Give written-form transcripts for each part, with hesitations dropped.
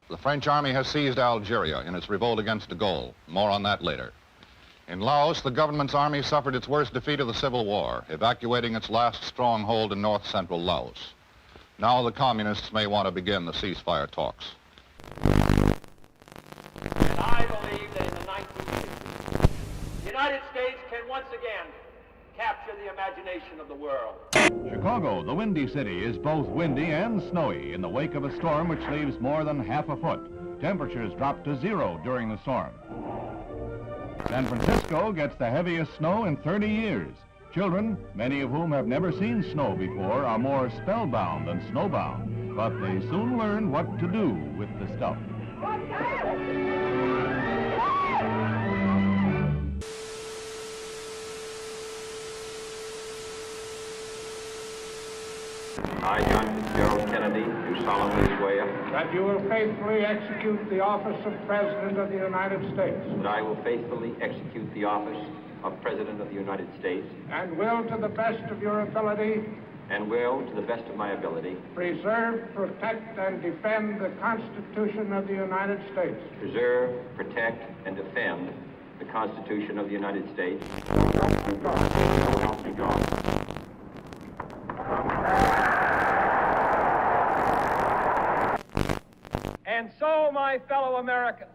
The French army has seized Algeria in its revolt against de Gaulle. More on that later. In Laos, the government's army suffered its worst defeat of the Civil War, evacuating its last stronghold in north-central Laos. Now the communists may want to begin the ceasefire talks. And I believe that in the 1950s, the United States can once again capture the imagination of the world. Chicago, the Windy City, is both windy and snowy in the wake of a storm which leaves more than half a foot. Temperatures drop to 0 during the storm. San Francisco gets the heaviest snow in 30 years. Children, many of whom have never seen snow before, are more spellbound than snowbound, but they soon learn what to do with the stuff. I, John Fitzgerald Kennedy, do solemnly swear that you will faithfully execute the office of President of the United States. that I will faithfully execute the office of President of the United States And will, to the best of your ability, and will, to the best of my ability, preserve, protect, and defend the Constitution of the United States. preserve, protect, and defend the Constitution of the United States. And so, my fellow Americans,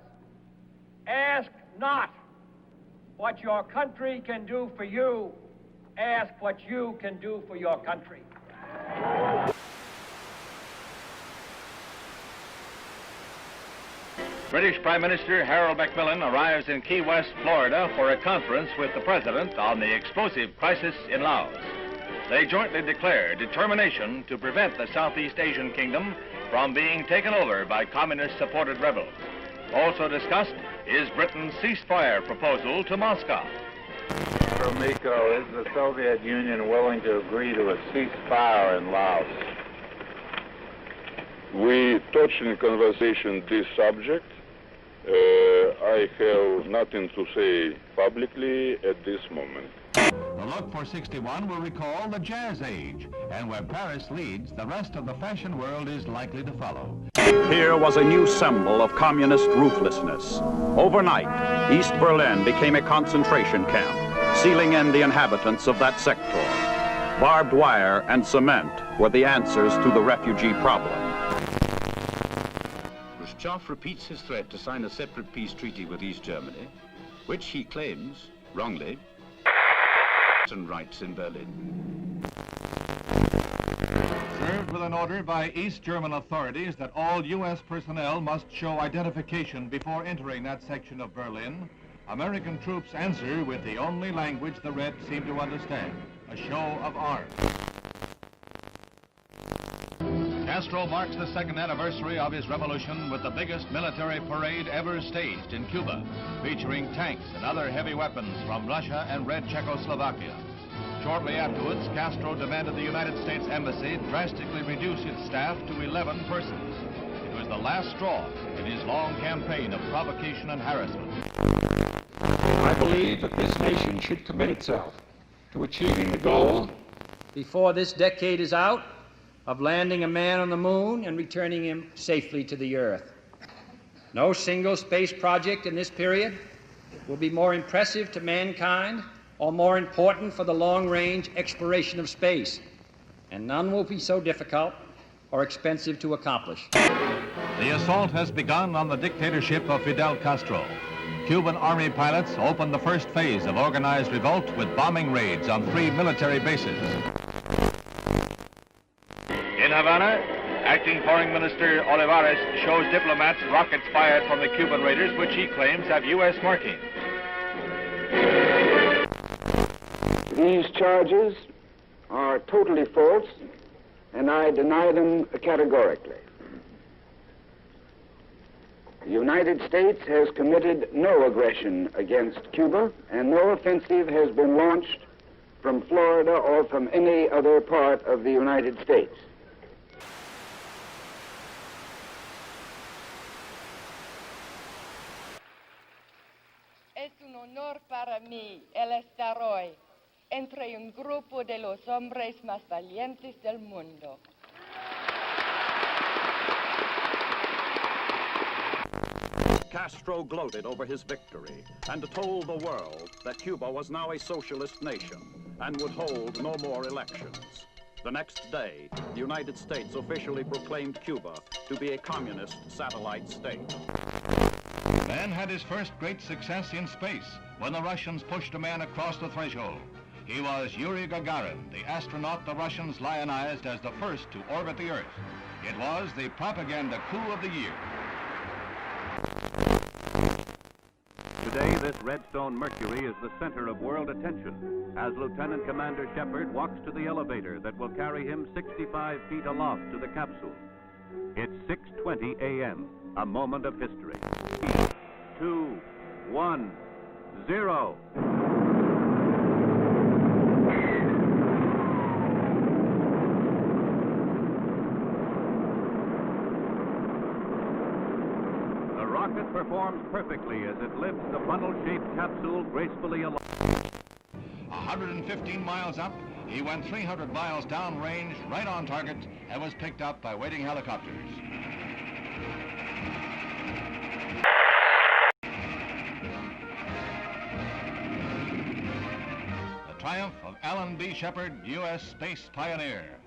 ask not what your country can do for you, ask what you can do for your country. British Prime Minister Harold Macmillan arrives in Key West, Florida for a conference with the President on the explosive crisis in Laos. They jointly declare determination to prevent the Southeast Asian kingdom from being taken over by communist-supported rebels. Also discussed is Britain's ceasefire proposal to Moscow. Miko, is the Soviet Union willing to agree to a ceasefire in Laos? We touched in conversation this subject. I have nothing to say publicly at this moment. The look for 61 will recall the Jazz Age, and where Paris leads, the rest of the fashion world is likely to follow. Here was a new symbol of communist ruthlessness. Overnight, East Berlin became a concentration camp, sealing in the inhabitants of that sector. Barbed wire and cement were the answers to the refugee problem. Khrushchev repeats his threat to sign a separate peace treaty with East Germany, which he claims, wrongly, rights in Berlin. Served with an order by East German authorities that all U.S. personnel must show identification before entering that section of Berlin, American troops answer with the only language the Reds seem to understand, a show of arms. Castro marks the second anniversary of his revolution with the biggest military parade ever staged in Cuba, featuring tanks and other heavy weapons from Russia and Red Czechoslovakia. Shortly afterwards, Castro demanded the United States Embassy drastically reduce its staff to 11 persons. It was the last straw in his long campaign of provocation and harassment. I believe that this nation should commit itself to achieving the goal Before this decade is out, of landing a man on the moon and returning him safely to the Earth. No single space project in this period will be more impressive to mankind or more important for the long-range exploration of space, and none will be so difficult or expensive to accomplish. The assault has begun on the dictatorship of Fidel Castro. Cuban Army pilots opened the first phase of organized revolt with bombing raids on 3 military bases. In Havana, Acting Foreign Minister Olivares shows diplomats rockets fired from the Cuban raiders, which he claims have U.S. marking. These charges are totally false, and I deny them categorically. The United States has committed no aggression against Cuba, and no offensive has been launched from Florida or from any other part of the United States. Es un honor para mí el estar hoy entre un grupo de los hombres más valientes del mundo. Castro gloated over his victory and told the world that Cuba was now a socialist nation and would hold no more elections. The next day, the United States officially proclaimed Cuba to be a communist satellite state. Man had his first great success in space when the Russians pushed a man across the threshold. He was Yuri Gagarin, the astronaut the Russians lionized as the first to orbit the Earth. It was the propaganda coup of the year. Today, this Redstone Mercury is the center of world attention as Lieutenant Commander Shepard walks to the elevator that will carry him 65 feet aloft to the capsule. It's 6:20 a.m., a moment of history. 3, 2, 1, 0. The rocket performs perfectly as it lifts the funnel-shaped capsule gracefully along. 115 miles up, he went 300 miles downrange, right on target, and was picked up by waiting helicopters. The triumph of Alan B. Shepard, U.S. space pioneer.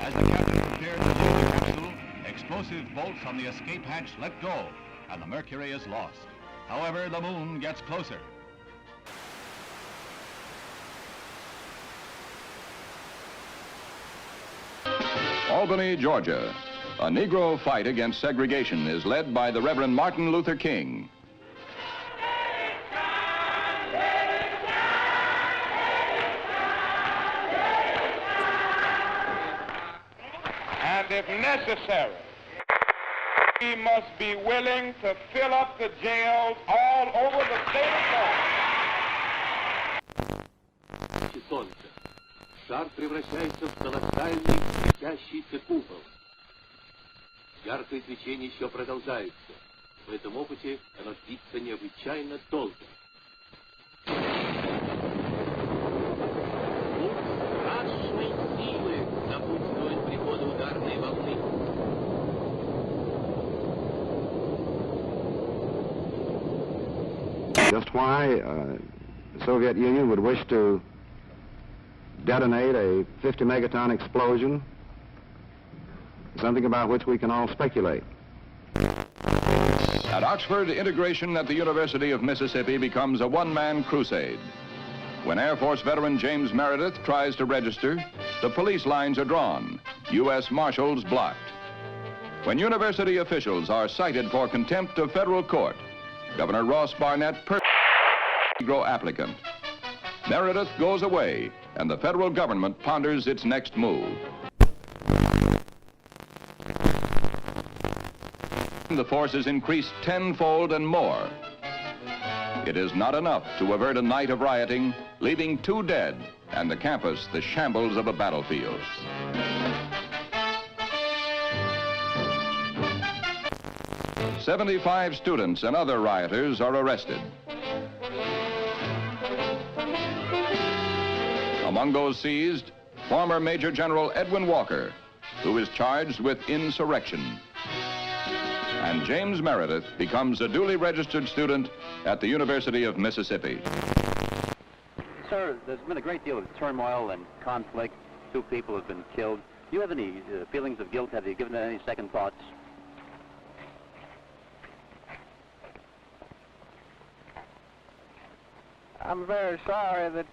As the captain prepared to load the capsule, explosive bolts on the escape hatch let go, and the Mercury is lost. However, the moon gets closer. Albany, Georgia. A Negro fight against segregation is led by the Reverend Martin Luther King. And if necessary, we must be willing to fill up the jails all over the state of Florida. Солнце. Шар превращается в колоссальный светящийся купол. Яркое свечение еще продолжается. В этом опыте оно длится необычайно долго. Страшной силы напутствует прихода ударной волны. Just why the Soviet Union would wish to detonate a 50 megaton explosion, something about which we can all speculate. At Oxford, integration at the University of Mississippi becomes a one-man crusade. When Air Force veteran James Meredith tries to register, the police lines are drawn, U.S. Marshals blocked. When university officials are cited for contempt of federal court, Governor Ross Barnett Negro applicant. Meredith goes away, and the federal government ponders its next move. The forces increased tenfold and more. It is not enough to avert a night of rioting, leaving 2 dead and the campus the shambles of a battlefield. "75 students and other rioters are arrested. Among those seized, former Major General Edwin Walker, who is charged with insurrection. And James Meredith becomes a duly registered student at the University of Mississippi. Sir, there's been a great deal of turmoil and conflict. 2 people have been killed. Do you have any feelings of guilt? Have you given it any second thoughts? I'm very sorry that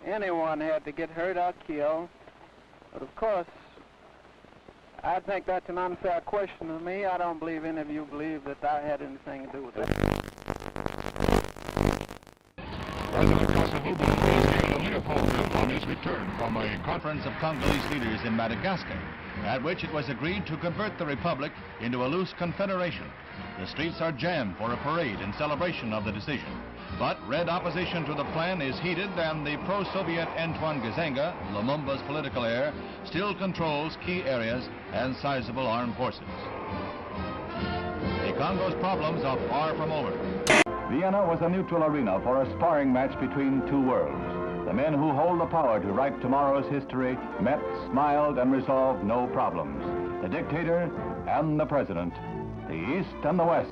anyone had to get hurt or killed. But of course, I think that's an unfair question to me. I don't believe any of you believe that I had anything to do with that. President Kosovo believes Leopold on his return from a conference of Congolese leaders in Madagascar, at which it was agreed to convert the republic into a loose confederation. The streets are jammed for a parade in celebration of the decision. But red opposition to the plan is heated, and the pro-Soviet Antoine Gizenga, Lumumba's political heir, still controls key areas and sizable armed forces. The Congo's problems are far from over. Vienna was a neutral arena for a sparring match between 2 worlds. The men who hold the power to write tomorrow's history met, smiled, and resolved no problems. the dictator and the president, the East and the West.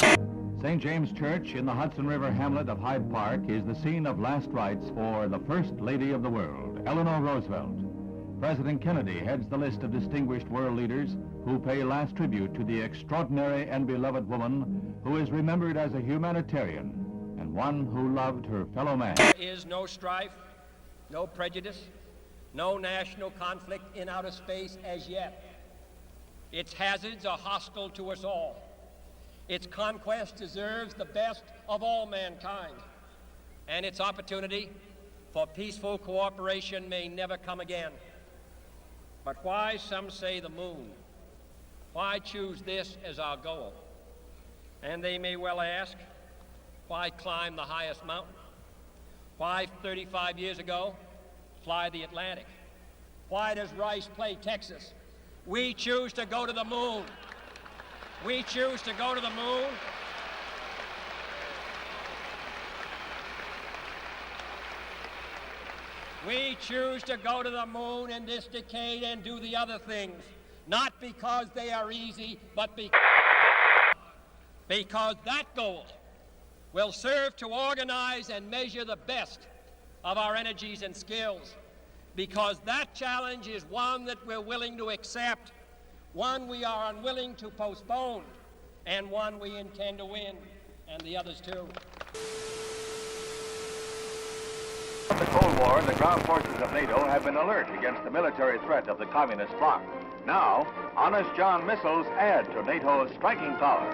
St. James Church in the Hudson River hamlet of Hyde Park is the scene of last rites for the First Lady of the World, Eleanor Roosevelt. President Kennedy heads the list of distinguished world leaders who pay last tribute to the extraordinary and beloved woman who is remembered as a humanitarian and one who loved her fellow man. There is no strife, no prejudice, no national conflict in outer space as yet. Its hazards are hostile to us all. Its conquest deserves the best of all mankind, and its opportunity for peaceful cooperation may never come again. But why, some say, the moon? Why choose this as our goal? And they may well ask, why climb the highest mountain? Why, 35 years ago, fly the Atlantic? Why does Rice play Texas? We choose to go to the moon. We choose to go to the moon. We choose to go to the moon in this decade and do the other things, not because they are easy, but because that goal will serve to organize and measure the best of our energies and skills, because that challenge is one that we're willing to accept, one we are unwilling to postpone, and one we intend to win, and the others too. The Cold War, the ground forces of NATO have been alert against the military threat of the communist bloc. Now, Honest John missiles add to NATO's striking power.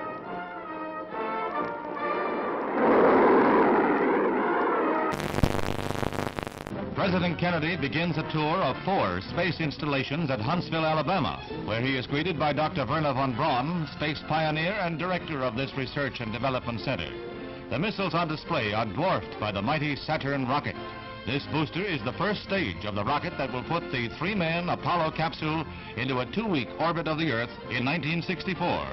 President Kennedy begins a tour of 4 space installations at Huntsville, Alabama, where he is greeted by Dr. Werner von Braun, space pioneer and director of this research and development center. The missiles on display are dwarfed by the mighty Saturn rocket. This booster is the first stage of the rocket that will put the 3-man Apollo capsule into a 2-week orbit of the Earth in 1964.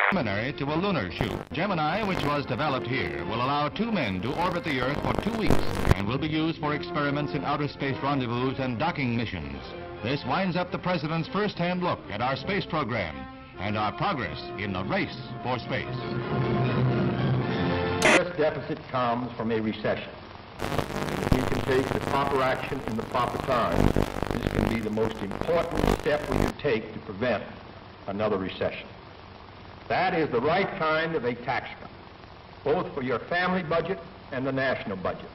Preliminary to a lunar shoot. Gemini, which was developed here, will allow 2 men to orbit the Earth for 2 weeks and will be used for experiments in outer space rendezvous and docking missions. This winds up the President's first-hand look at our space program and our progress in the race for space. The first deficit comes from a recession. If we can take the proper action in the proper time, this can be the most important step we can take to prevent another recession. That is the right kind of a tax cut, both for your family budget and the national budget.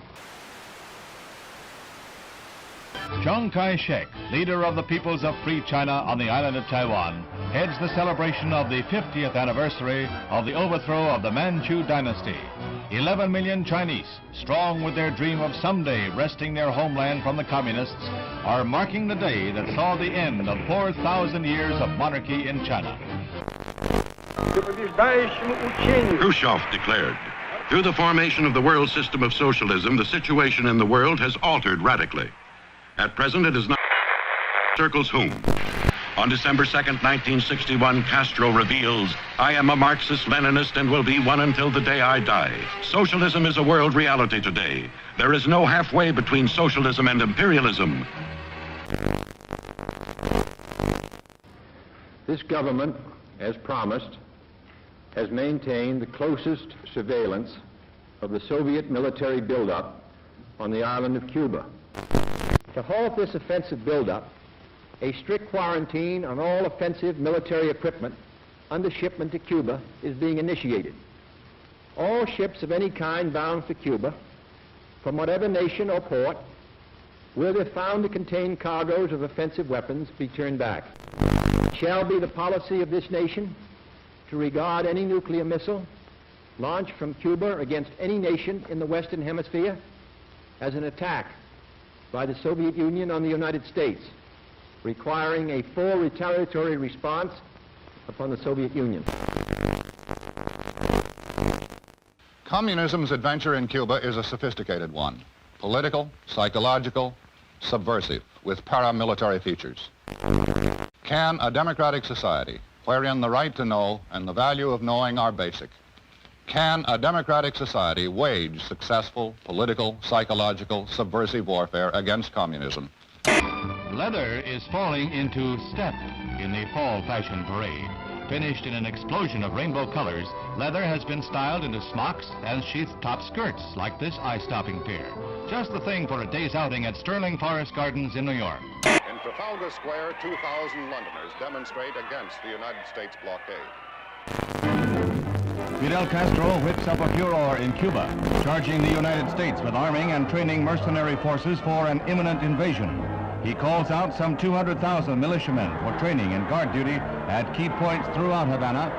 Chiang Kai-shek, leader of the peoples of Free China on the island of Taiwan, heads the celebration of the 50th anniversary of the overthrow of the Manchu dynasty. 11 million Chinese, strong with their dream of someday wresting their homeland from the communists, are marking the day that saw the end of 4,000 years of monarchy in China. Khrushchev declared, through the formation of the world system of socialism, the situation in the world has altered radically. At present, it is not circles whom. On December 2nd, 1961, Castro reveals, I am a Marxist-Leninist and will be one until the day I die. Socialism is a world reality today. There is no halfway between socialism and imperialism. This government, as promised, has maintained the closest surveillance of the Soviet military buildup on the island of Cuba. To halt this offensive buildup, a strict quarantine on all offensive military equipment under shipment to Cuba is being initiated. All ships of any kind bound for Cuba, from whatever nation or port, will, if found to contain cargoes of offensive weapons, be turned back. It shall be the policy of this nation to regard any nuclear missile launched from Cuba against any nation in the Western Hemisphere as an attack by the Soviet Union on the United States, requiring a full retaliatory response upon the Soviet Union. Communism's adventure in Cuba is a sophisticated one. Political, psychological, subversive, with paramilitary features. Can a democratic society, wherein the right to know and the value of knowing are basic, can a democratic society wage successful political, psychological, subversive warfare against communism? Leather is falling into step in the fall fashion parade. Finished in an explosion of rainbow colors, leather has been styled into smocks and sheath-top skirts like this eye-stopping pair. Just the thing for a day's outing at Sterling Forest Gardens in New York. In Trafalgar Square, 2,000 Londoners demonstrate against the United States blockade. Fidel Castro whips up a furor in Cuba, charging the United States with arming and training mercenary forces for an imminent invasion. He calls out some 200,000 militiamen for training and guard duty at key points throughout Havana.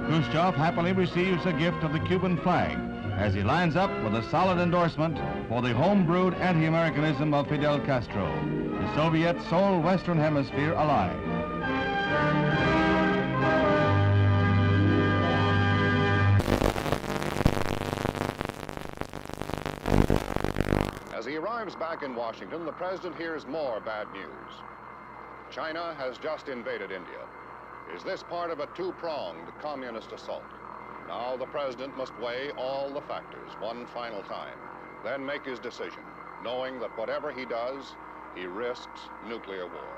Khrushchev happily receives a gift of the Cuban flag as he lines up with a solid endorsement for the home-brewed anti-Americanism of Fidel Castro, the Soviet sole Western Hemisphere ally. As he arrives back in Washington, the president hears more bad news. China has just invaded India. Is this part of a two-pronged communist assault? Now the president must weigh all the factors one final time, then make his decision, knowing that whatever he does, he risks nuclear war.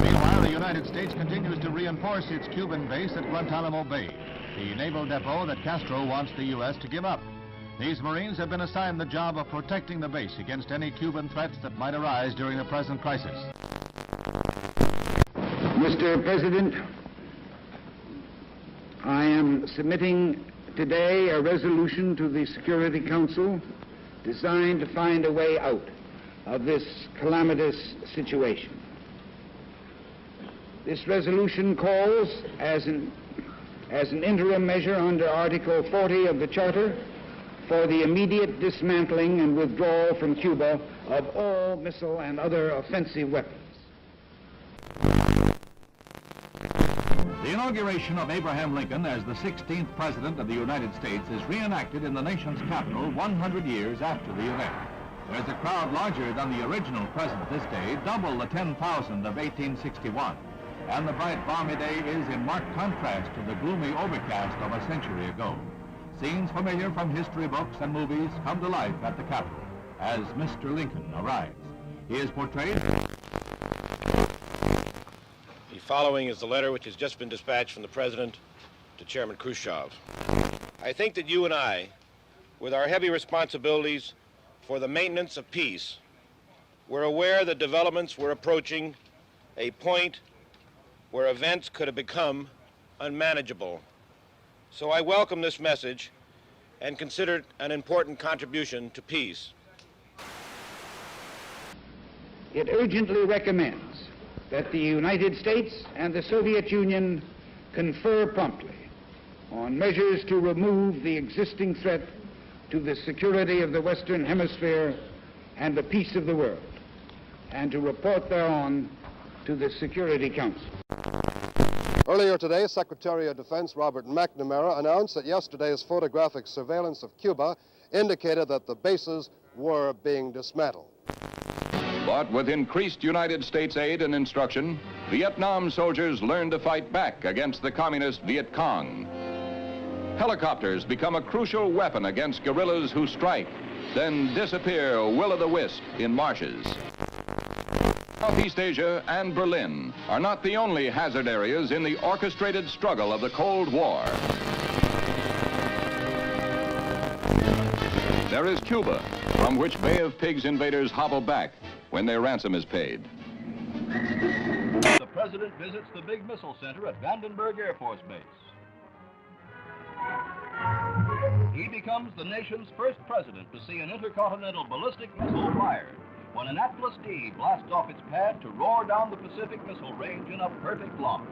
Meanwhile, the United States continues to reinforce its Cuban base at Guantanamo Bay, the naval depot that Castro wants the U.S. to give up. These Marines have been assigned the job of protecting the base against any Cuban threats that might arise during the present crisis. Mr. President, I am submitting today a resolution to the Security Council designed to find a way out of this calamitous situation. This resolution calls, as an interim measure under Article 40 of the Charter, for the immediate dismantling and withdrawal from Cuba of all missile and other offensive weapons. The inauguration of Abraham Lincoln as the 16th President of the United States is reenacted in the nation's capital 100 years after the event. There's a crowd larger than the original President this day, double the 10,000 of 1861. And the bright, balmy day is in marked contrast to the gloomy overcast of a century ago. Scenes familiar from history books and movies come to life at the Capitol as Mr. Lincoln arrives. He is portrayed. The following is the letter which has just been dispatched from the President to Chairman Khrushchev. I think that you and I, with our heavy responsibilities for the maintenance of peace, were aware that developments were approaching a point where events could have become unmanageable. So I welcome this message and consider it an important contribution to peace. It urgently recommends that the United States and the Soviet Union confer promptly on measures to remove the existing threat to the security of the Western Hemisphere and the peace of the world, and to report thereon to the Security Council. Earlier today, Secretary of Defense Robert McNamara announced that yesterday's photographic surveillance of Cuba indicated that the bases were being dismantled. But with increased United States aid and instruction, Vietnam soldiers learned to fight back against the communist Viet Cong. Helicopters become a crucial weapon against guerrillas who strike, then disappear will-o'-the-wisp in marshes. Southeast Asia and Berlin are not the only hazard areas in the orchestrated struggle of the Cold War. There is Cuba, from which Bay of Pigs invaders hobble back when their ransom is paid. The President visits the big missile center at Vandenberg Air Force Base. He becomes the nation's first president to see an intercontinental ballistic missile fired, when an Atlas D blasts off its pad to roar down the Pacific Missile Range in a perfect launch.